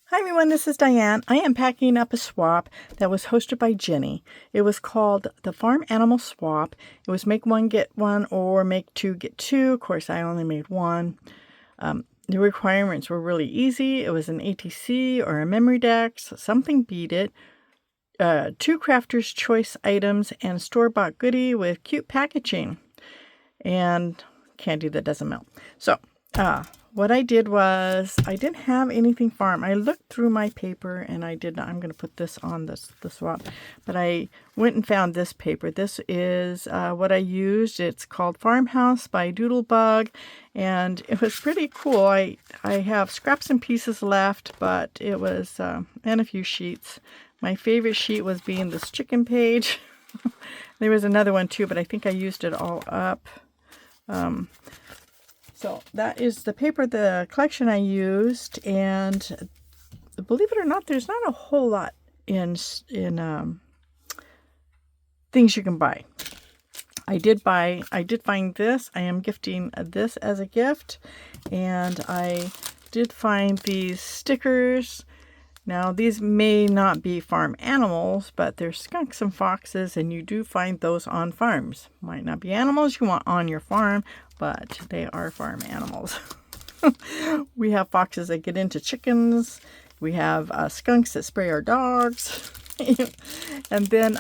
Hi everyone, this is Diane. I am packing up a swap that was hosted by Jenny. It was called the Farm Animal Swap. It was make one, get one, or make two, get two. Of course, I only made one. The requirements were really easy. It was an ATC or a memory dex, something beat it, two crafter's choice items, and store-bought goodie with cute packaging and candy that doesn't melt. So, what I did was I didn't have anything farm. I looked through my paper and I did not. I'm going to put this on the swap, but I went and found this paper. This is what I used. It's called Farmhouse by Doodlebug, and it was pretty cool. I have scraps and pieces left, but it was and a few sheets. My favorite sheet was being this chicken page. There was another one too, but I think I used it all up. So that is the paper, the collection I used, and believe it or not, there's not a whole lot in things you can buy. I did find this. I am gifting this as a gift, and I did find these stickers. Now, these may not be farm animals, but they're skunks and foxes, and you do find those on farms. Might not be animals you want on your farm, but they are farm animals. We have foxes that get into chickens. We have skunks that spray our dogs. And then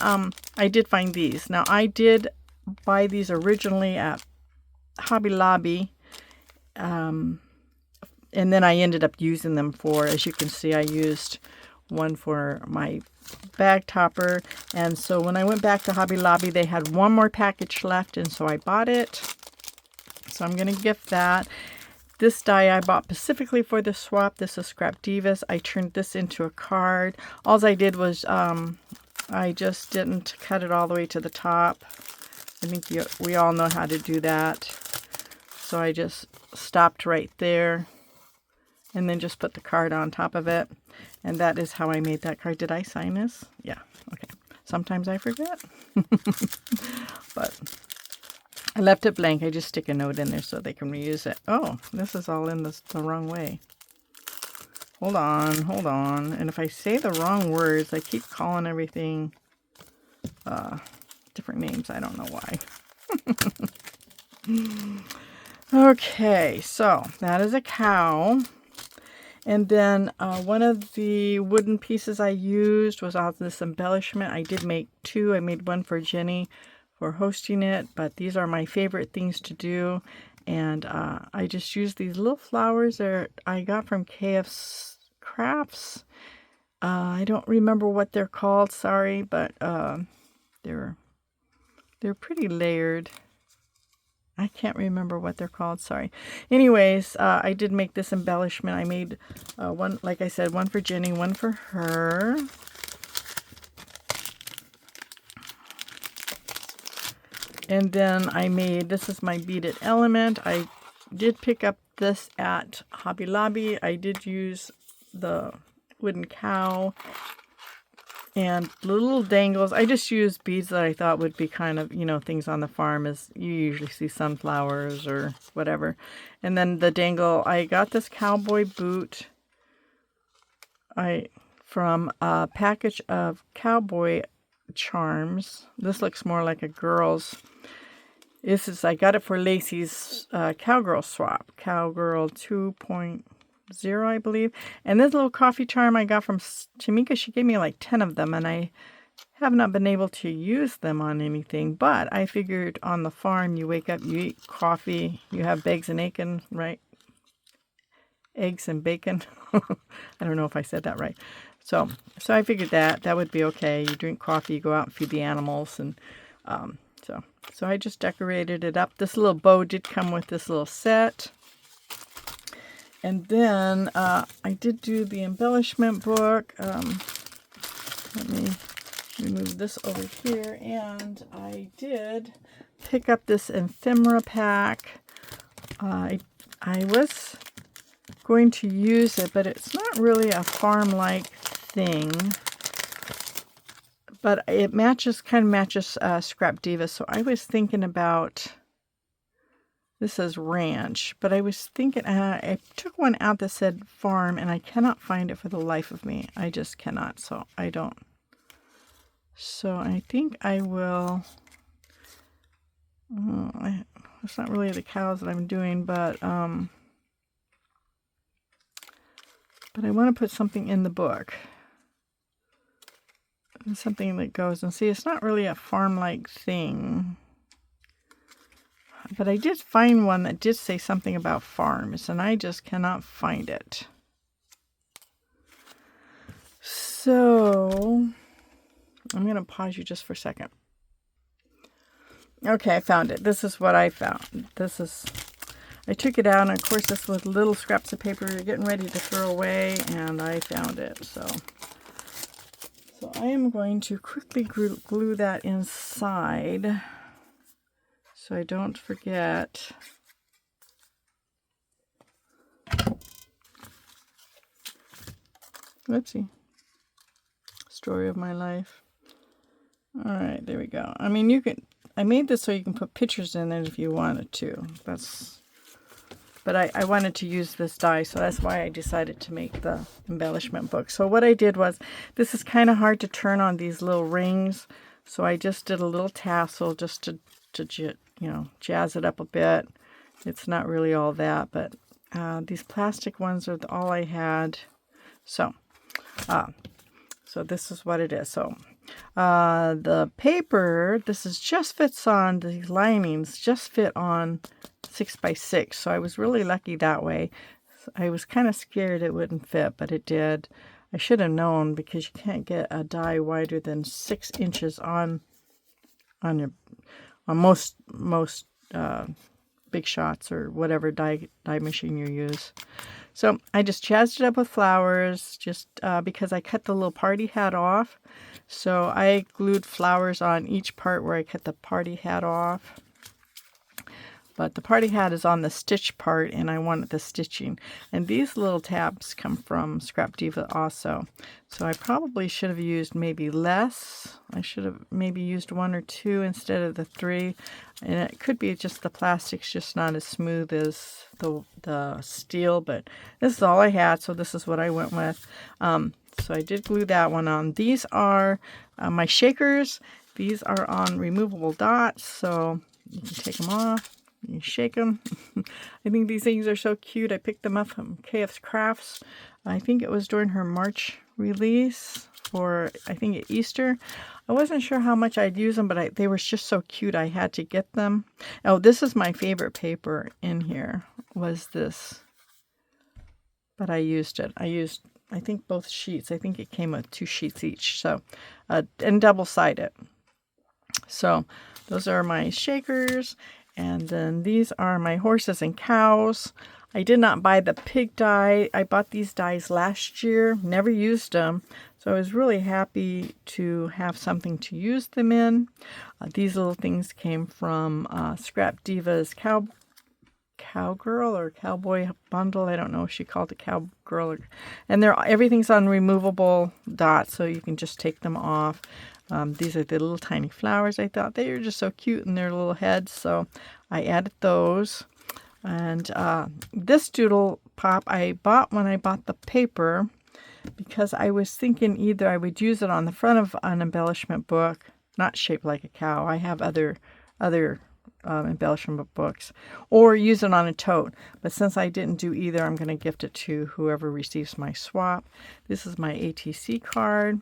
I did find these. Now, I did buy these originally at Hobby Lobby. And then I ended up using them for, as you can see, I used one for my bag topper. And so when I went back to Hobby Lobby, they had one more package left, and so I bought it. So I'm going to gift that. This die I bought specifically for the swap. This is Scrap Divas. I turned this into a card. All I did was I just didn't cut it all the way to the top. I think we all know how to do that. So I just stopped right there. And then just put the card on top of it. And that is how I made that card. Did I sign this? Yeah. Okay. Sometimes I forget. But I left it blank. I just stick a note in there so they can reuse it. Oh, this is all in the wrong way. Hold on. And if I say the wrong words, I keep calling everything different names. I don't know why. Okay, so that is a cow. And then one of the wooden pieces I used was out this embellishment. I did make two. I made one for Jenny for hosting it, but these are my favorite things to do. And I just used these little flowers that I got from KF Crafts. I don't remember what they're called, sorry, but they're pretty layered. I can't remember what they're called, sorry. Anyways, I did make this embellishment. I made one, like I said, one for Jenny, one for her. And then I made, this is my beaded element. I did pick up this at Hobby Lobby. I did use the wooden cow and the little dangles. I just used beads that I thought would be kind of, things on the farm, as you usually see sunflowers or whatever. And then the dangle, I got this cowboy boot from a package of cowboy charms. This looks more like a girl's. I got it for Lacey's Cowgirl swap. Cowgirl 2.0, I believe. And this little coffee charm I got from Tamika, she gave me like 10 of them, and I have not been able to use them on anything. But I figured on the farm, you wake up, you eat coffee, you have eggs and bacon, right? Eggs and bacon. I don't know if I said that right. So I figured that would be okay. You drink coffee, you go out and feed the animals, and so I just decorated it up. This little bow did come with this little set. And then I did do the embellishment book. Let me remove this over here. And I did pick up this ephemera pack. I was going to use it, but it's not really a farm-like thing. But it kind of matches Scrap Diva. So I was thinking about This says ranch, but I was thinking, I took one out that said farm, and I cannot find it for the life of me. I just cannot, so I don't. So I think I will, it's not really the cows that I'm doing, but I want to put something in the book. Something that goes, and see, it's not really a farm-like thing. But I did find one that did say something about farms, and I just cannot find it. So I'm going to pause you just for a second. Okay, I found it. This is what I found. I took it out, and of course this was little scraps of paper getting ready to throw away, and I found it. So I am going to quickly glue that inside so I don't forget. Whoopsie. Story of my life. All right, there we go. I mean, I made this so you can put pictures in it if you wanted to. But I wanted to use this die, so that's why I decided to make the embellishment book. So what I did was, this is kind of hard to turn on these little rings, so I just did a little tassel just to jazz it up a bit. It's not really all that, but these plastic ones are all I had. So this is what it is. So the paper, just fits on, the linings just fit on 6x6. So I was really lucky that way. I was kind of scared it wouldn't fit, but it did. I should have known, because you can't get a die wider than 6 inches on most big shots or whatever die machine you use. So I just jazzed it up with flowers, just because I cut the little party hat off. So I glued flowers on each part where I cut the party hat off. But the party hat is on the stitch part, and I wanted the stitching. And these little tabs come from Scrap Diva also. So I probably should have used maybe less. I should have maybe used 1 or 2 instead of the 3. And it could be just the plastic's just not as smooth as the steel. But this is all I had, so this is what I went with. So I did glue that one on. These are my shakers. These are on removable dots, so you can take them off. You shake them. I think these things are so cute. I picked them up from KF's Crafts. I think it was during her March release, or I think at Easter. I wasn't sure how much I'd use them, but they were just so cute. I had to get them. Oh, this is my favorite paper in here, was this. But I used it. I think both sheets. I think it came with 2 sheets each. So, and double-sided. So those are my shakers. And then these are my horses and cows. I did not buy the pig die. I bought these dies last year, never used them. So I was really happy to have something to use them in. These little things came from Scrap Diva's cowgirl or cowboy bundle. I don't know if she called it cowgirl. And everything's on removable dots, so you can just take them off. These are the little tiny flowers. I thought they were just so cute in their little heads, so I added those. And this doodle pop I bought when I bought the paper, because I was thinking either I would use it on the front of an embellishment book, not shaped like a cow. I have other embellishment books, or use it on a tote. But since I didn't do either, I'm going to gift it to whoever receives my swap. This is my ATC card.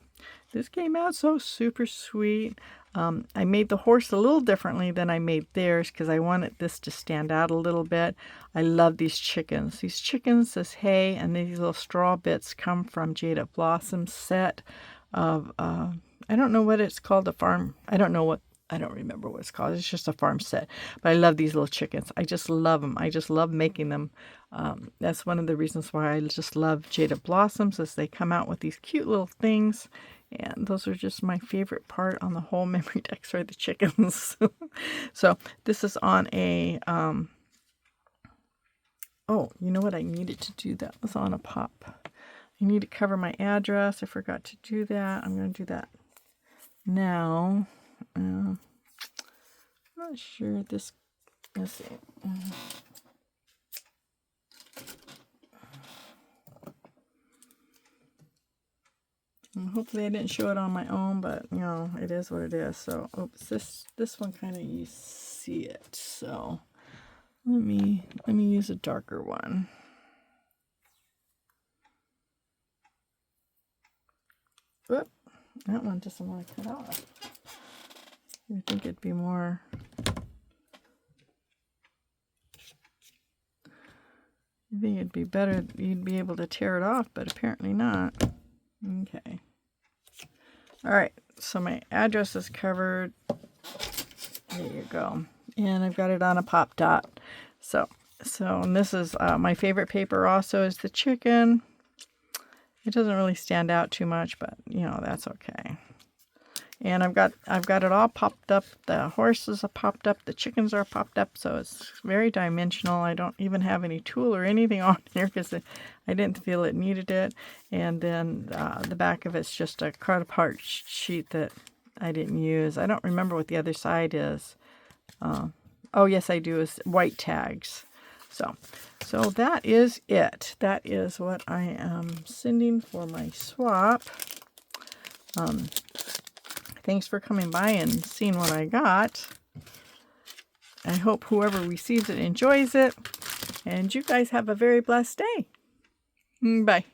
This came out so super sweet. I made the horse a little differently than I made theirs, because I wanted this to stand out a little bit. I love these chickens. These chickens, this hay, and these little straw bits come from Jada Blossom's set of, I don't know what it's called, a farm. I don't remember what it's called. It's just a farm set. But I love these little chickens. I just love them. I just love making them. That's one of the reasons why I just love Jada Blossoms, is they come out with these cute little things. And those are just my favorite part on the whole memory decks, are the chickens. So this is on a, oh, you know what I needed to do? That was on a pop. I need to cover my address. I forgot to do that. I'm going to do that now. I'm not sure this Let's see. And hopefully I didn't show it on my own, but you know, it is what it is. So, oops, this one kind of, you see it. So let me use a darker one. Whoop, that one doesn't want to cut off. I think it'd be more. I think it'd be better, you'd be able to tear it off, but apparently not. Okay. All right, so my address is covered. There you go. And I've got it on a pop dot. So and this is my favorite paper also is the chicken. It doesn't really stand out too much, but you know, that's okay. And I've got it all popped up. The horses are popped up. The chickens are popped up. So it's very dimensional. I don't even have any tool or anything on here because I didn't feel it needed it. And then the back of it's just a cut apart sheet that I didn't use. I don't remember what the other side is. Oh, yes, I do. Is white tags. So that is it. That is what I am sending for my swap. Thanks for coming by and seeing what I got. I hope whoever receives it enjoys it. And you guys have a very blessed day. Bye.